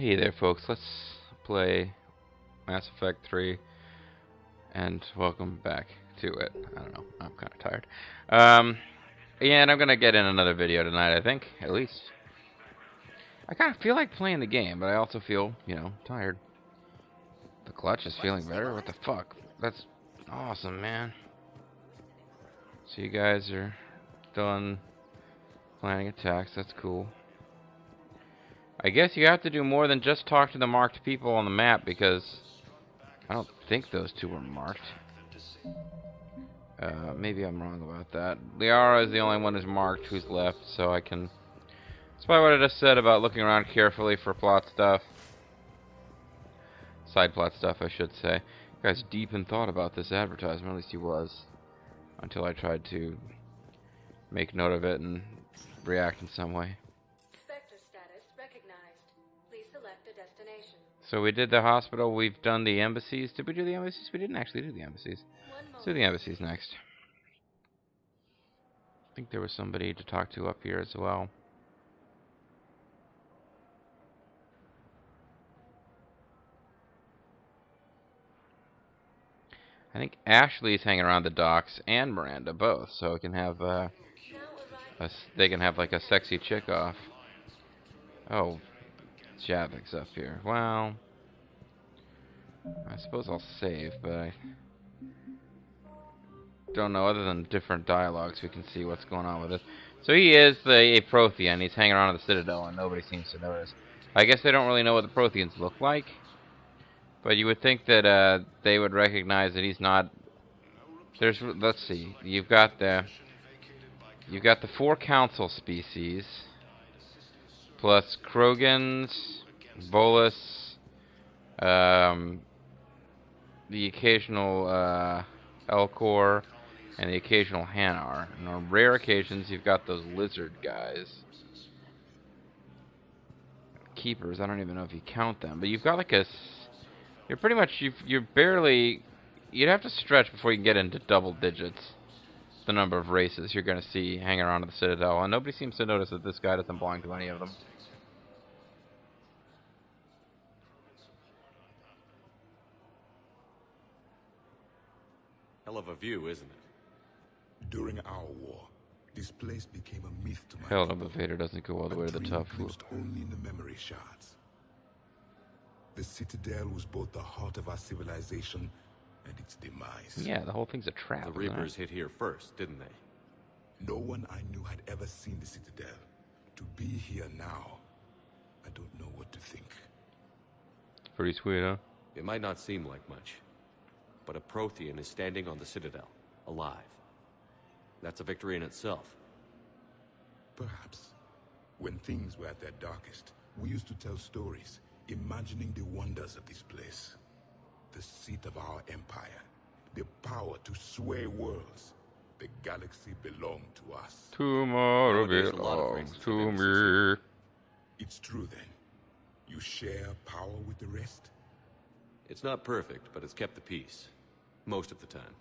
Hey there, folks. Let's play Mass Effect 3, and welcome back to it. I don't know. I'm kind of tired. Yeah, and I'm gonna get in another video tonight, I think, at least. I kind of feel like playing the game, but I also feel, tired. The clutch is feeling better? What the fuck? That's awesome, man. So you guys are done planning attacks. That's cool. I guess you have to do more than just talk to the marked people on the map, because I don't think those two were marked. Maybe I'm wrong about that. Liara is the only one who's marked who's left, so I can... Despite what I just said about looking around carefully for plot stuff. Side plot stuff, I should say. You guys deep in thought about this advertisement, at least he was. Until I tried to make note of it and react in some way. So we did the hospital, we've done the embassies. Did we do the embassies? We didn't actually do the embassies. Let's do the embassies next. I think there was somebody to talk to up here as well. I think Ashley's hanging around the docks and Miranda both, so it can have they can have like a sexy chick off. Oh, Javik's up here. Well, I suppose I'll save, but I don't know. Other than different dialogues, we can see what's going on with it. So he is a PROTHEAN. He's hanging around at the Citadel, and nobody seems to notice. I guess they don't really know what the PROTHEANs look like, but you would think that they would recognize that he's not. Let's see. You've got the 4 council species. Plus Krogans, Bolus, the occasional Elcor, and the occasional Hanar. And on rare occasions, you've got those lizard guys. Keepers, I don't even know if you count them, but you've got like you're pretty much, you're barely, you'd have to stretch before you can get into double digits. The number of races you're going to see hanging around at the Citadel, and nobody seems to notice that this guy doesn't belong to any of them. Hell of a view, isn't it? During our war, this place became a myth to my Hell, people. the Vader doesn't go all the way to the top. Only in the memory shards. The Citadel was both the heart of our civilization and its demise. Yeah, the whole thing's a trap. The Reapers hit here first, didn't they? No one I knew had ever seen the Citadel. To be here now, I don't know what to think. It's pretty sweet, huh? It might not seem like much, but a Prothean is standing on the Citadel, alive. That's a victory in itself. Perhaps. When things were at their darkest, we used to tell stories, imagining the wonders of this place. The seat of our empire, the power to sway worlds. The galaxy belonged to us. Tomorrow belongs to me. It's true then. You share power with the rest? It's not perfect, but it's kept the peace. Most of the time.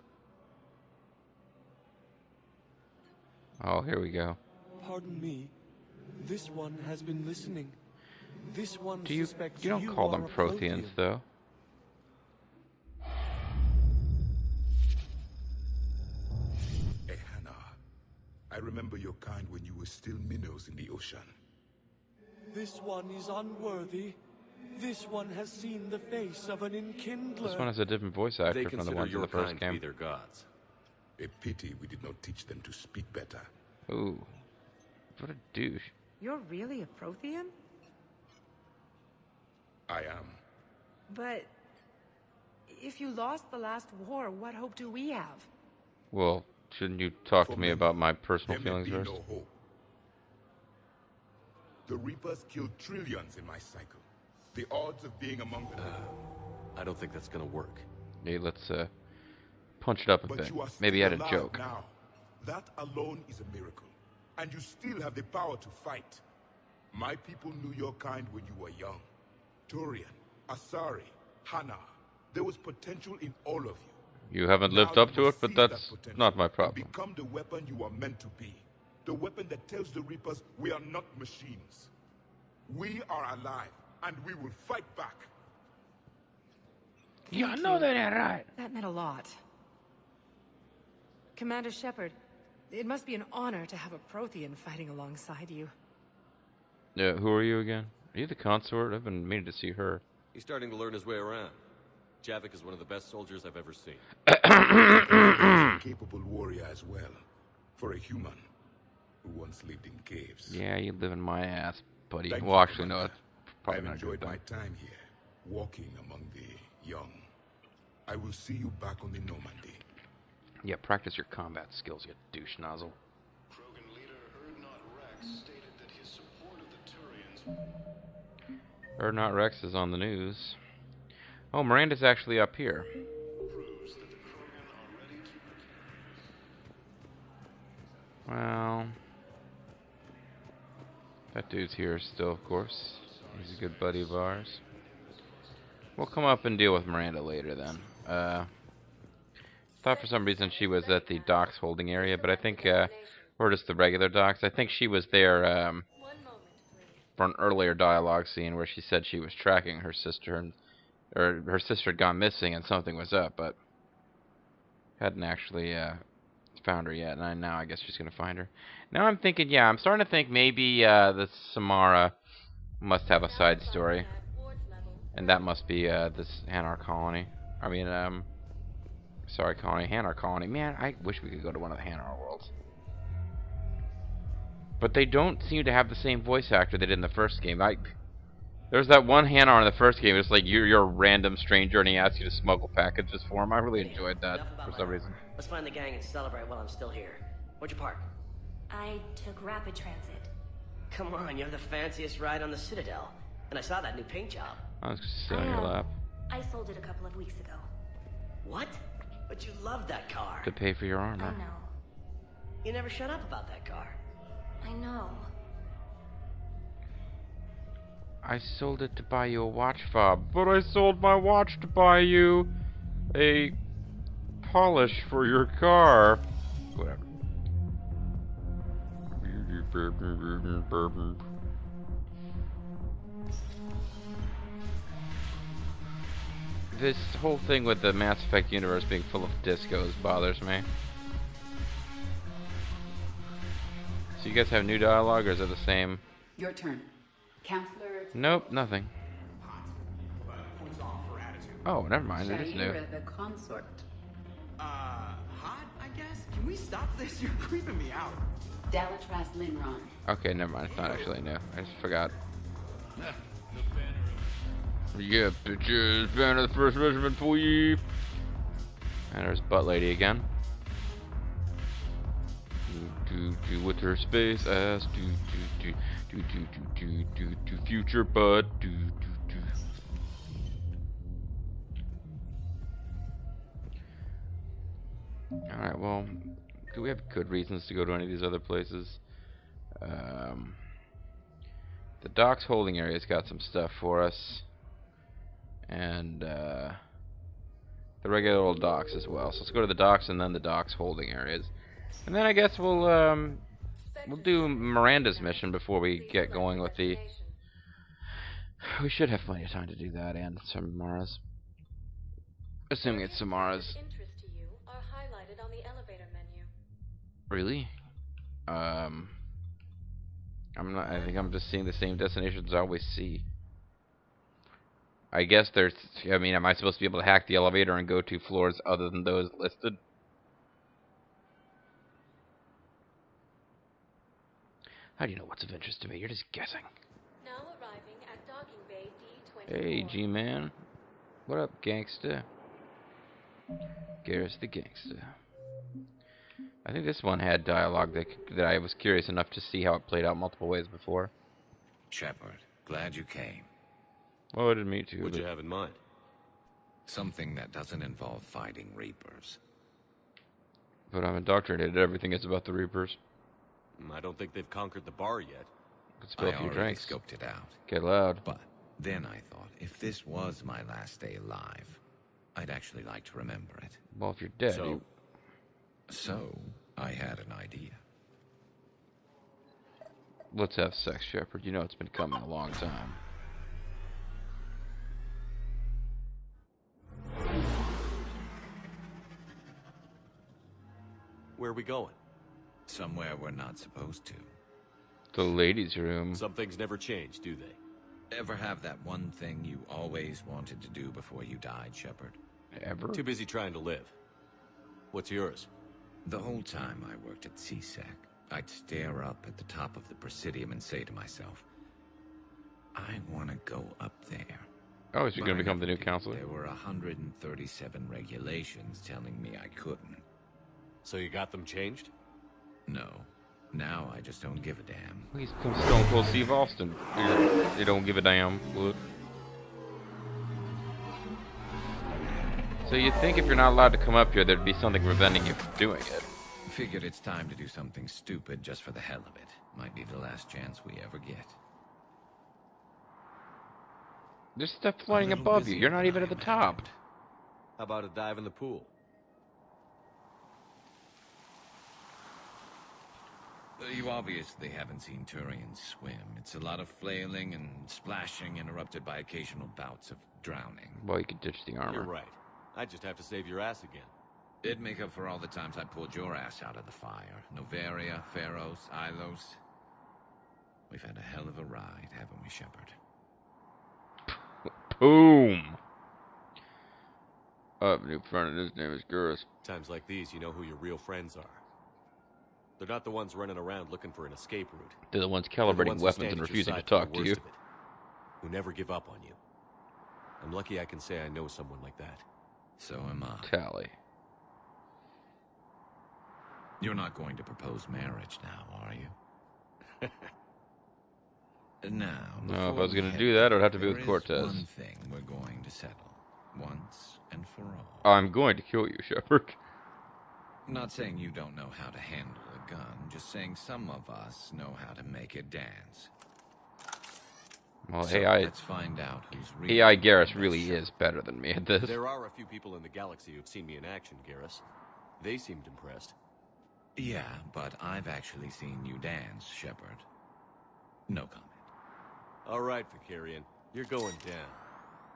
Oh, here we go. Pardon me. This one has been listening. This one suspects you don't call them Protheans, though. I remember your kind when you were still minnows in the ocean. This one is unworthy. This one has seen the face of an enkindler. This one has a different voice actor from the ones in the first game. They consider your kind to be their gods. A pity we did not teach them to speak better. Ooh. What a douche. You're really a Prothean? I am. But if you lost the last war, what hope do we have? Well, shouldn't you talk to me about my personal feelings first? No hope. The Reapers killed trillions in my cycle. The odds of being among them. I don't think that's gonna work. Hey, let's punch it up a bit. Maybe add a joke. Now. That alone is a miracle. And you still have the power to fight. My people knew your kind when you were young. Turian, Asari, Hana. There was potential in all of you. You haven't lived up to it, but that's not my problem. Become the weapon you are meant to be. The weapon that tells the Reapers we are not machines. We are alive, and we will fight back. Yeah, I know that ain't right. That meant a lot. Commander Shepard, it must be an honor to have a Prothean fighting alongside you. Yeah, who are you again? Are you the consort? I've been meaning to see her. He's starting to learn his way around. Javik is one of the best soldiers I've ever seen. He's a capable warrior as well, for a human who once lived in caves. Yeah, you live in my ass, buddy. Thank Well, you, actually, no, Commander. it's probably I've not enjoyed good, my time here, walking among the young. I will see you back on the Normandy. Yeah, practice your combat skills, you douche nozzle. Krogan leader Urdnot Rex stated that his support of the Turians Urdnot Rex is on the news. Oh, Miranda's actually up here. proves that the Krogan are ready to Well, that dude's here still, of course. He's a good buddy of ours. We'll come up and deal with Miranda later then. Thought for some reason she was at the docks holding area, but I think, or just the regular docks. I think she was there for an earlier dialogue scene where she said she was tracking her sister, and or her sister had gone missing and something was up, but hadn't actually found her yet. And now I guess she's gonna find her. Now I'm thinking, yeah, I'm starting to think maybe the Samara must have a side story, and that must be this Hanar colony. I mean, sorry, colony, Hanar colony. Man, I wish we could go to one of the Hanar worlds. But they don't seem to have the same voice actor they did in the first game. There's that one Hanar in the first game. It's like you're a random stranger and he asks you to smuggle packages for him. I really enjoyed that for some reason. Let's find the gang and celebrate while I'm still here. Where'd you park? I took rapid transit. Come on, you have the fanciest ride on the Citadel. And I saw that new paint job. I was just sitting on your lap. I sold it a couple of weeks ago. What? But you loved that car. To pay for your I armor. know. You never shut up about that car. I know. I sold it to buy you a watch fob, but I sold my watch to buy you a polish for your car. Whatever. This whole thing with the Mass Effect universe being full of discos bothers me. So you guys have new dialogue, or is it the same? Your turn. Counselor... Nope, nothing. Oh, never mind, it is new. Cheerier, the consort. Hot, I guess? Can we stop this? You're creeping me out. Dalatras Linron. Okay, never mind, it's not actually new. I just forgot. Yeah, bitches, banner the first regiment for you. And there's Butt Lady again. Do with her space ass. Do future butt. Do. Alright, well, do we have good reasons to go to any of these other places? The docks holding area's got some stuff for us. And the regular old docks as well. So let's go to the docks and then the docks holding areas. And then I guess we'll do Miranda's mission before we get going with the... We should have plenty of time to do that, and Samara's. Assuming it's Samara's. Really? I'm not. I think I'm just seeing the same destinations I always see. I guess there's... I mean, am I supposed to be able to hack the elevator and go to floors other than those listed? How do you know what's of interest to me? You're just guessing. Now arriving at docking bay D24. Hey, G-Man. What up, gangsta? Garrus the gangsta. I think this one had dialogue that I was curious enough to see how it played out multiple ways before. Shepard, glad you came. Oh, I didn't mean to. What'd you have in mind? Something that doesn't involve fighting Reapers. But I'm indoctrinated. Everything is about the Reapers. I don't think they've conquered the bar yet. Let's spill a few drinks. Scoped it out. Get loud. But then I thought, if this was my last day alive, I'd actually like to remember it. Well, if you're dead, So I had an idea. Let's have sex, Shepard. You know it's been coming a long time. Where are we going? Somewhere we're not supposed to. The ladies' room. Some things never change, do they? Ever have that one thing you always wanted to do before you died, Shepard? Ever? Too busy trying to live. What's yours? The whole time I worked at CSEC, I'd stare up at the top of the Presidium and say to myself, I want to go up there. Oh, is he going to become the new did. counselor? There were 137 regulations telling me I couldn't. So you got them changed? No. Now I just don't give a damn. He's become Stone Cold Steve Austin. You don't give a damn. Look. So you'd think if you're not allowed to come up here, there'd be something preventing you from doing it. Figured it's time to do something stupid just for the hell of it. Might be the last chance we ever get. There's stuff flying above you. You're not even at the top. How about a dive in the pool? You obviously haven't seen Turians swim. It's a lot of flailing and splashing interrupted by occasional bouts of drowning. Well, you could ditch the armor. You're right. I just have to save your ass again. It'd make up for all the times I pulled your ass out of the fire. Noveria, Pharos, Ilos. We've had a hell of a ride, haven't we, Shepard? Boom! I have a new friend, and his name is Garrus. Times like these, you know who your real friends are. They're not the ones running around looking for an escape route. They're the ones calibrating weapons and refusing to talk to you. Who never give up on you. I'm lucky I can say I know someone like that. So am I. Tali. You're not going to propose marriage now, are you? Now, no, if I was going to do that, it would have to be with there Cortez. is one thing we're going to settle, once and for all. I'm going to kill you, Shepard. Not saying you don't know how to handle a gun, just saying some of us know how to make it dance. Well, So AI, let's find out who's really AI Garrus really is better than me at this. There are a few people in the galaxy who've seen me in action, Garrus. They seemed impressed. Yeah, but I've actually seen you dance, Shepard. No comment. All right, Vicarian. You're going down.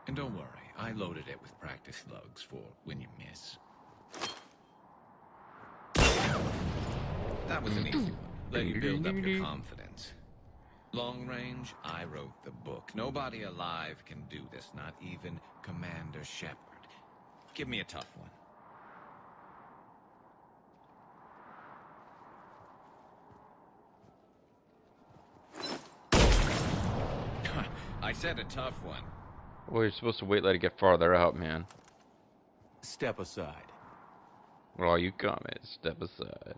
And don't worry, I loaded it with practice slugs for when you miss. That was an easy one. Let you build up your confidence. Long range, I wrote the book. Nobody alive can do this, not even Commander Shepard. Give me a tough one. I said a tough one. Well, you're supposed to wait, let it get farther out, man. Step aside. Well, you comments, step aside.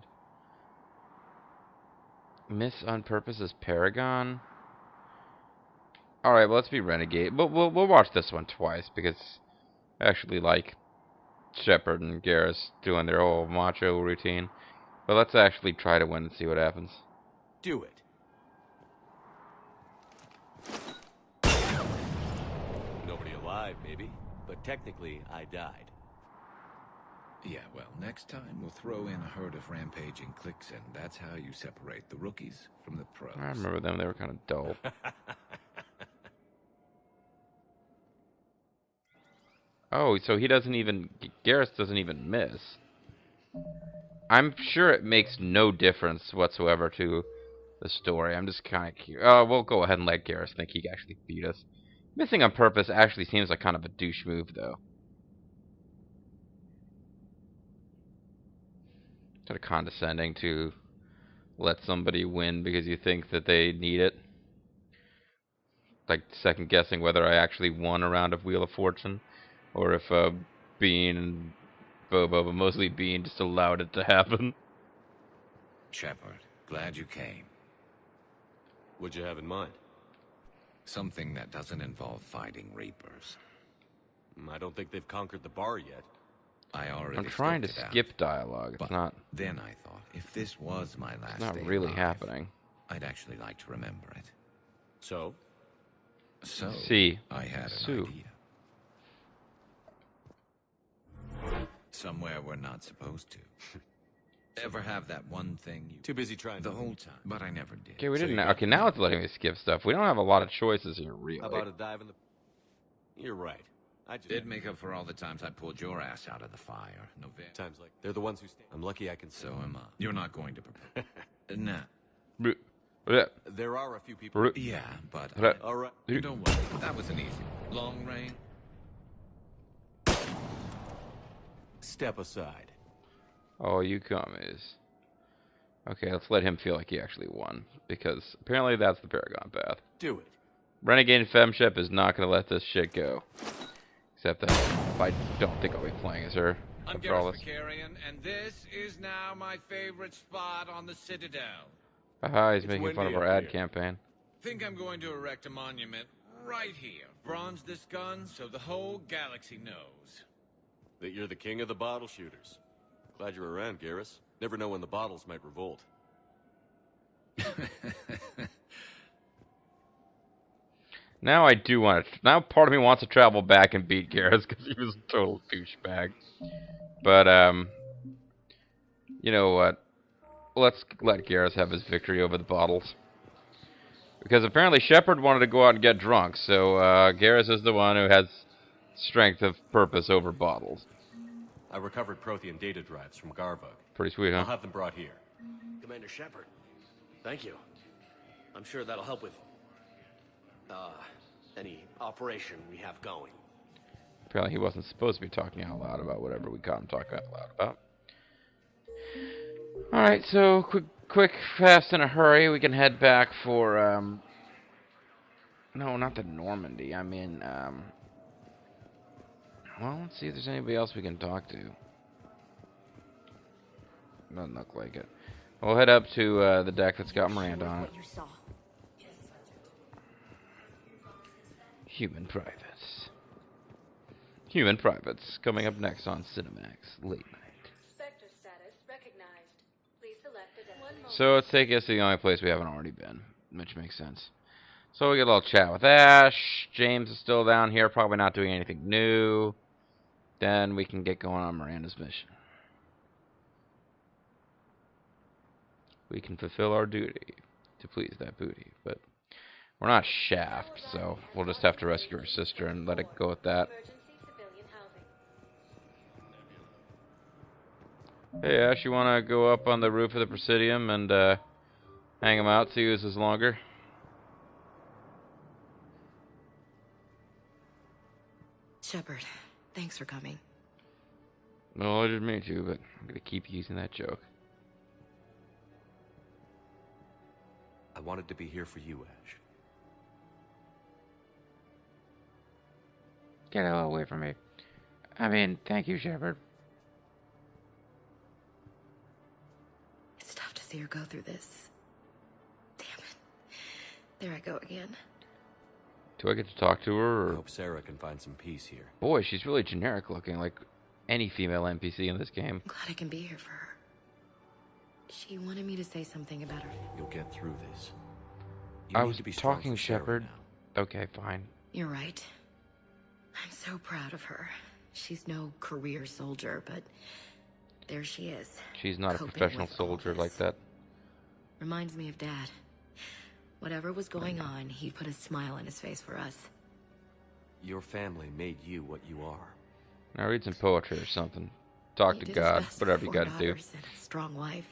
Miss on purpose as Paragon? Alright, well, let's be Renegade. But we'll watch this one twice, because I actually like Shepard and Garrus doing their whole macho routine. But let's actually try to win and see what happens. Do it. Nobody alive, maybe. But technically, I died. Yeah, well, next time we'll throw in a herd of rampaging cliques, and that's how you separate the rookies from the pros. I remember them, they were kind of dull. Oh, so he doesn't even... Garrus doesn't even miss. I'm sure it makes no difference whatsoever to the story. I'm just kind of curious. We'll go ahead and let Garrus think he actually beat us. Missing on purpose actually seems like kind of a douche move, though. Sort of condescending to let somebody win because you think that they need it. Like second guessing whether I actually won a round of Wheel of Fortune, or if Bean and Bobo, but mostly Bean, just allowed it to happen. Shepard, glad you came. What'd you have in mind? Something that doesn't involve fighting Reapers. I don't think they've conquered the bar yet. I'm trying to skip dialogue. It's not. Then I thought, if this was my last day It's not really alive, happening. I'd actually like to remember it. So? So, See. I had an Sue. idea. Somewhere we're not supposed to. Ever have that one thing you... Too busy trying the whole time, but I never did. Okay, we didn't. Okay, now it's letting me skip stuff. We don't have a lot of choices here, really. How about a dive in the... You're right. I just Did make up for all the times I pulled your ass out of the fire. No times like they're the ones who stand. I'm lucky I can. So am I. You're not going to propose. Nah. There are a few people. Yeah, but all right. don't worry. That was an easy long range. Step aside. Oh, you commies. Okay, let's let him feel like he actually won, because apparently that's the Paragon path. Do it. Renegade Femshep is not going to let this shit go. Except that I don't think I'll be playing as her. I'm After all Garrus, this. and this is now my favorite spot on the Citadel. Aha, he's making fun of our ad campaign. Think I'm going to erect a monument right here. Bronze this gun so the whole galaxy knows. That you're the king of the bottle shooters. Glad you're around, Garrus. Never know when the bottles might revolt. Now I do want to. Now part of me wants to travel back and beat Garrus because he was a total douchebag. But you know what? Let's let Garrus have his victory over the bottles. Because apparently Shepard wanted to go out and get drunk, so Garrus is the one who has strength of purpose over bottles. I recovered Prothean data drives from Garvug. Pretty sweet, huh? I'll have them brought here. Commander Shepard, thank you. I'm sure that'll help with any operation we have going. Apparently he wasn't supposed to be talking out loud about whatever we caught him talking out loud about. Alright, so quick, fast, in a hurry, we can head back for, no, not the Normandy, I mean, well, let's see if there's anybody else we can talk to. Doesn't look like it. We'll head up to the deck that's got Miranda on it. Human privates. Human privates coming up next on Cinemax late night. Sector status recognized. Please select a one moment. So let's take us to the only place we haven't already been, which makes sense. So we get a little chat with Ash. James is still down here, probably not doing anything new. Then we can get going on Miranda's mission. We can fulfill our duty to please that booty, but we're not Shaft, so we'll just have to rescue her sister and let it go at that. Hey Ash, you wanna go up on the roof of the Presidium and hang him out, see who uses longer? Shepard, thanks for coming. No, I didn't mean to, but I'm gonna keep using that joke. I wanted to be here for you, Ash. Get the hell away from me. I mean, thank you, Shepard. It's tough to see her go through this. Damn it. There I go again. Do I get to talk to her, or? I hope Sarah can find some peace here. Boy, she's really generic looking, like any female NPC in this game. I'm glad I can be here for her. She wanted me to say something about her. You'll get through this. I was talking, Shepard. Okay, fine. You're right. I'm so proud of her. She's no career soldier, but there she is. She's not a professional soldier like that. Reminds me of Dad. Whatever was going on, he put a smile on his face for us. Your family made you what you are. Now read some poetry or something. Talk to God, whatever you gotta do. And a strong wife.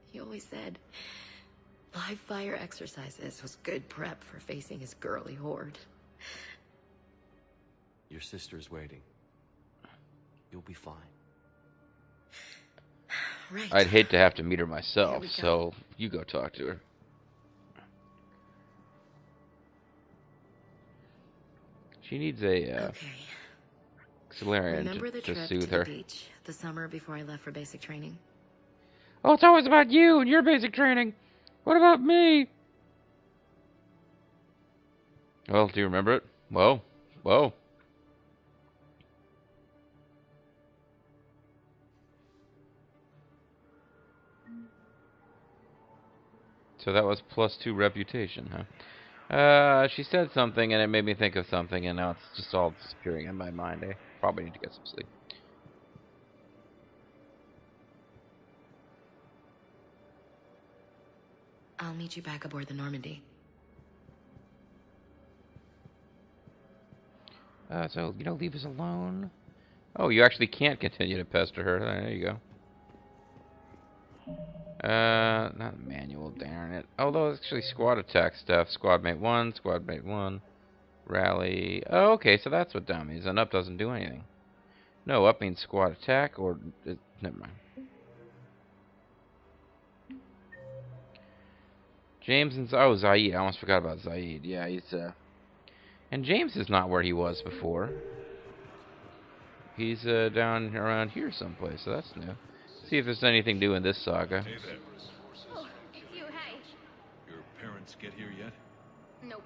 He always said live fire exercises was good prep for facing his girly horde. Your sister's waiting. You'll be fine. Right. I'd hate to have to meet her myself, so you go talk to her. She needs a Solarian to soothe her. Beach the summer before I left for basic training. Oh, it's always about you and your basic training. What about me? Well, do you remember it? Whoa. Whoa. So that was +2 reputation, huh? She said something and it made me think of something, and now it's just all disappearing in my mind. I probably need to get some sleep. I'll meet you back aboard the Normandy. So, you know, leave us alone. Oh, you actually can't continue to pester her. There you go. Not manual, darn it. Although, it's actually squad attack stuff. Squad mate 1, squad mate 1. Rally. Oh, okay, so that's what down means. And up doesn't do anything. No, up means squad attack, or... never mind. James and... Oh, Zaid. I almost forgot about Zaid. Yeah, he's, And James is not where he was before. He's, down around here someplace, so that's new. See if there's anything new in this saga. Hey there. Oh, it's you, hey. Your parents get here yet? Nope.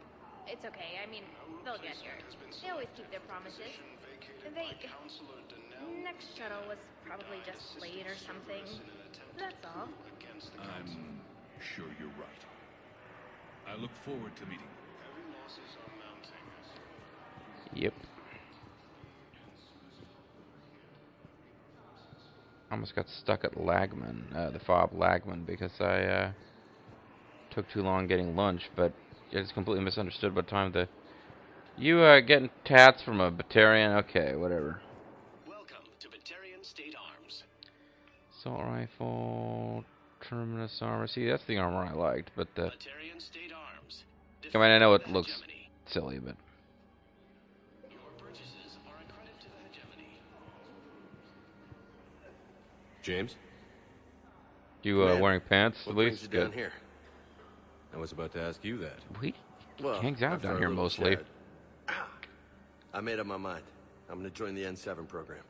It's okay. I mean, they'll get here. They always keep their promises. Next shuttle was probably just late or something. That's all. I'm sure you're right. I look forward to meeting you. Yep. Almost got stuck at Lagman, the fob Lagman, because I took too long getting lunch, but I just completely misunderstood what time the... You getting tats from a Batarian? Okay, whatever. Welcome to Batarian State Arms. Assault rifle, terminus armor. See, that's the armor I liked, but the... Batarian State Arms. I mean, I know it looks silly, but... Your purchases are a credit to the hegemony. James? You wearing pants, at least? What brings you down here? I was about to ask you that. Well, hangs out down here mostly. I made up my mind. I'm gonna join the N7 program.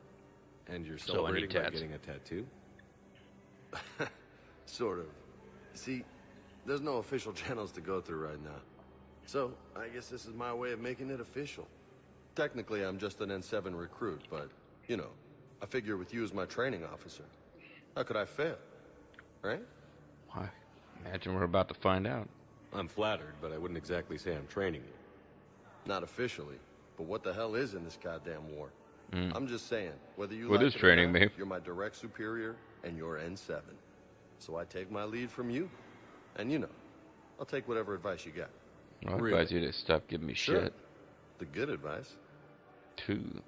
And you're celebrating by getting a tattoo? Sort of. See, there's no official channels to go through right now. So, I guess this is my way of making it official. Technically, I'm just an N7 recruit, but, you know, I figure with you as my training officer, how could I fail? Right? Why? Imagine we're about to find out. I'm flattered, but I wouldn't exactly say I'm training you. Not officially, but what the hell is in this goddamn war? I'm just saying, whether you What like is it or training not, me? you're my direct superior, and you're N7. So I take my lead from you. And you know, I'll take whatever advice you got. I advise you to stop giving me shit. The good advice.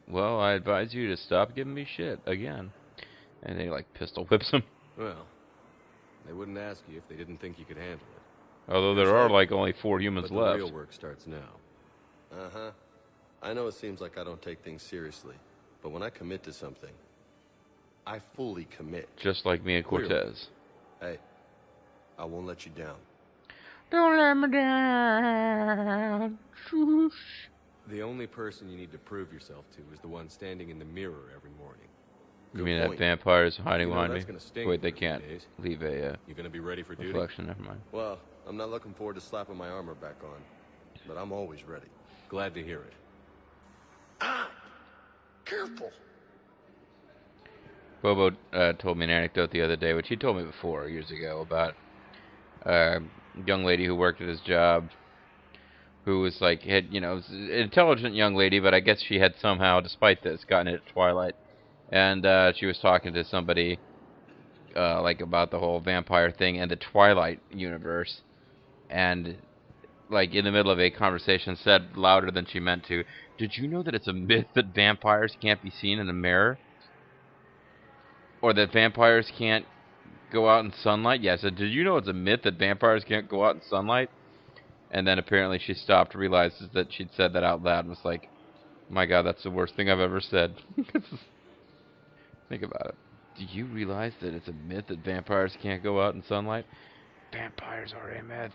Well, I advise you to stop giving me shit, again. And they, like, pistol whips him. Well, they wouldn't ask you if they didn't think you could handle it. Although there are, like, only 4 humans but left. The real work starts now. Uh-huh. I know it seems like I don't take things seriously, but when I commit to something, I fully commit. Just like me and Cortez. Hey, I won't let you down. Don't let me down. The only person you need to prove yourself to is the one standing in the mirror every morning. You mean that vampire's hiding behind me? Wait, they for a few can't days. leave a You gonna be ready for duty? reflection. Never mind. Well, I'm not looking forward to slapping my armor back on, but I'm always ready. Glad to hear it. Careful. Bobo told me an anecdote the other day, which he told me before, years ago, about a young lady who worked at his job, who was like, was an intelligent young lady, but I guess she had somehow, despite this, gotten it at Twilight. And she was talking to somebody, like, about the whole vampire thing and the Twilight universe. And, like, in the middle of a conversation, said louder than she meant to, "Did you know that it's a myth that vampires can't be seen in a mirror? Or that vampires can't go out in sunlight?" Yeah, I said, "Did you know it's a myth that vampires can't go out in sunlight?" And then apparently she stopped, realizes that she'd said that out loud, and was like, "My God, that's the worst thing I've ever said." Think about it. Do you realize that it's a myth that vampires can't go out in sunlight? Vampires are a myth.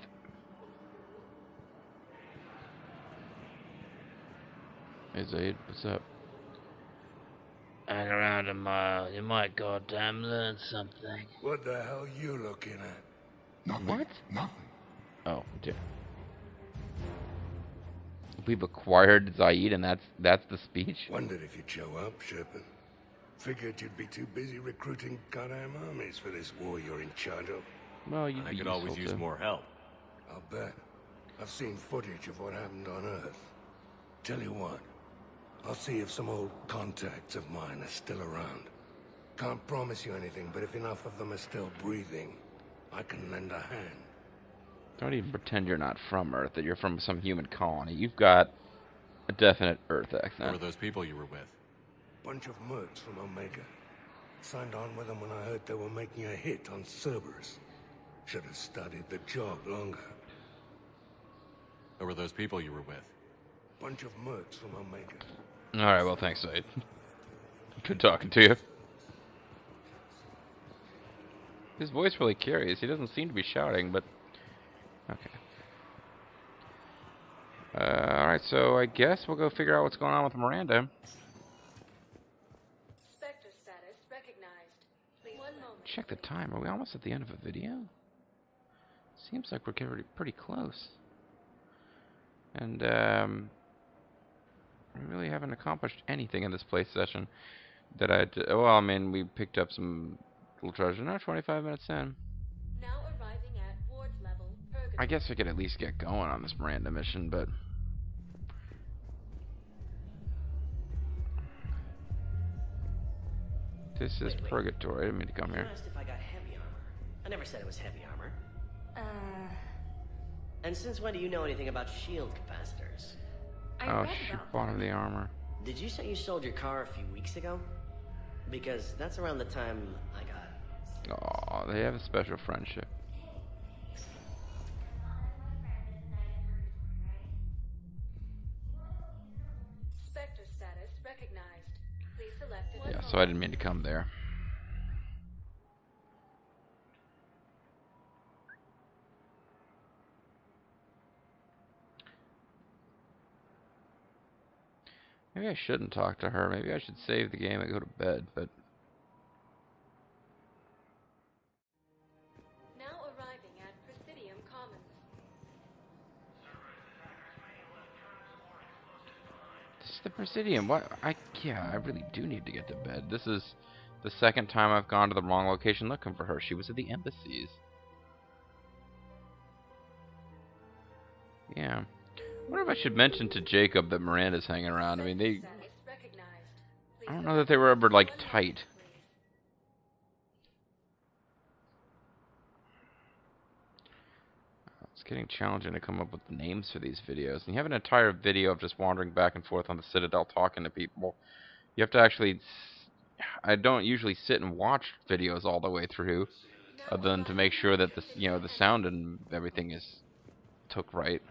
Hey Zaid, what's up? Hang around a mile, you might goddamn learn something. What the hell you looking at? Nothing. What? Nothing. Oh, dear. We've acquired Zaid, and that's the speech? Wondered if you'd show up, Shepard. Figured you'd be too busy recruiting goddamn armies for this war you're in charge of. Well, I could always use more help. I'll bet. I've seen footage of what happened on Earth. Tell you what, I'll see if some old contacts of mine are still around. Can't promise you anything, but if enough of them are still breathing, I can lend a hand. Don't even pretend you're not from Earth, that you're from some human colony. You've got a definite Earth Who accent. were those people you were with? Bunch of mercs from Omega. Signed on with them when I heard they were making a hit on Cerberus. Should have studied the job longer. Who were those people you were with? Bunch of mercs from Omega. Alright, well, thanks, Said. Good talking to you. His voice really carries. He doesn't seem to be shouting, but... Okay. Alright, so I guess we'll go figure out what's going on with Miranda. Spectre status recognized. Please 1 moment. Check the time. Are we almost at the end of a video? Seems like we're getting pretty close. And, we really haven't accomplished anything in this play session that well, I mean, we picked up some little treasure. Now 25 minutes in. Now arriving at ward level. Purgatory. I guess we could at least get going on this Miranda mission, but... This is Purgatory. I didn't mean to come You here. asked if I got heavy armor. I never said it was heavy armor. And since when do you know anything about shield capacitors? Oh, she bought him the armor. Did you say you sold your car a few weeks ago? Because that's around the time I got... Aw, they have a special friendship. Spectre status recognized. Please select it. Yeah, so I didn't mean to come there. Maybe I shouldn't talk to her. Maybe I should save the game and go to bed, but... Now arriving at Presidium Commons. This is the Presidium. What? Yeah, I really do need to get to bed. This is the second time I've gone to the wrong location looking for her. She was at the embassies. Yeah. I wonder if I should mention to Jacob that Miranda's hanging around. I mean, I don't know that they were ever, like, tight. It's getting challenging to come up with names for these videos. And you have an entire video of just wandering back and forth on the Citadel talking to people. You have to actually... I don't usually sit and watch videos all the way through, other than to make sure that the sound and everything is took right.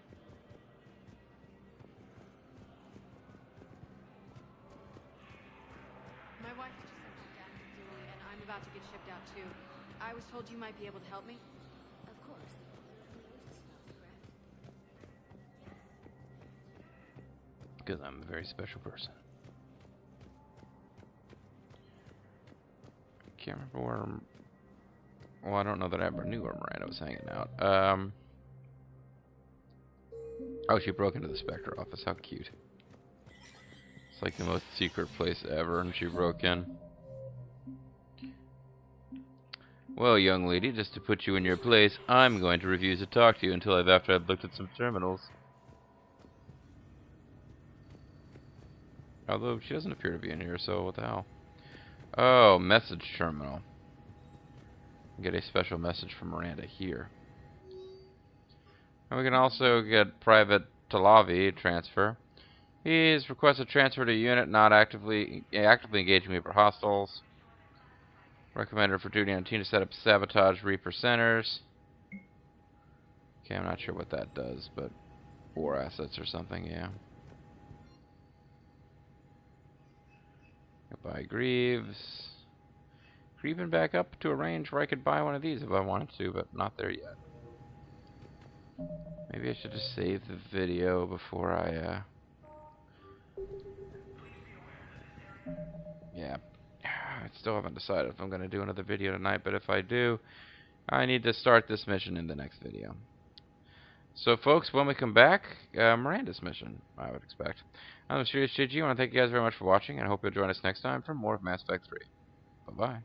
To get shipped out too. I was told you might be able to help me. Of course. Because I'm a very special person. Can't remember where... Well, I don't know that I ever knew where Miranda was hanging out. Oh, she broke into the Spectre office. How cute. It's like the most secret place ever, and she broke in. Well, young lady, just to put you in your place, I'm going to refuse to talk to you after I've looked at some terminals. Although, she doesn't appear to be in here, so what the hell? Oh, message terminal. Get a special message from Miranda here. And we can also get private Talavi transfer. He's requested transfer to a unit not actively engaging me for hostiles. Recommended for duty on team to set up sabotage Reaper centers. Okay, I'm not sure what that does, but war assets or something, yeah. Buy Greaves. Creeping back up to a range where I could buy one of these if I wanted to, but not there yet. Maybe I should just save the video before I, yeah. I still haven't decided if I'm going to do another video tonight, but if I do, I need to start this mission in the next video. So, folks, when we come back, Miranda's mission, I would expect. I'm the Serious JG. I want to thank you guys very much for watching, and I hope you'll join us next time for more of Mass Effect 3. Bye-bye.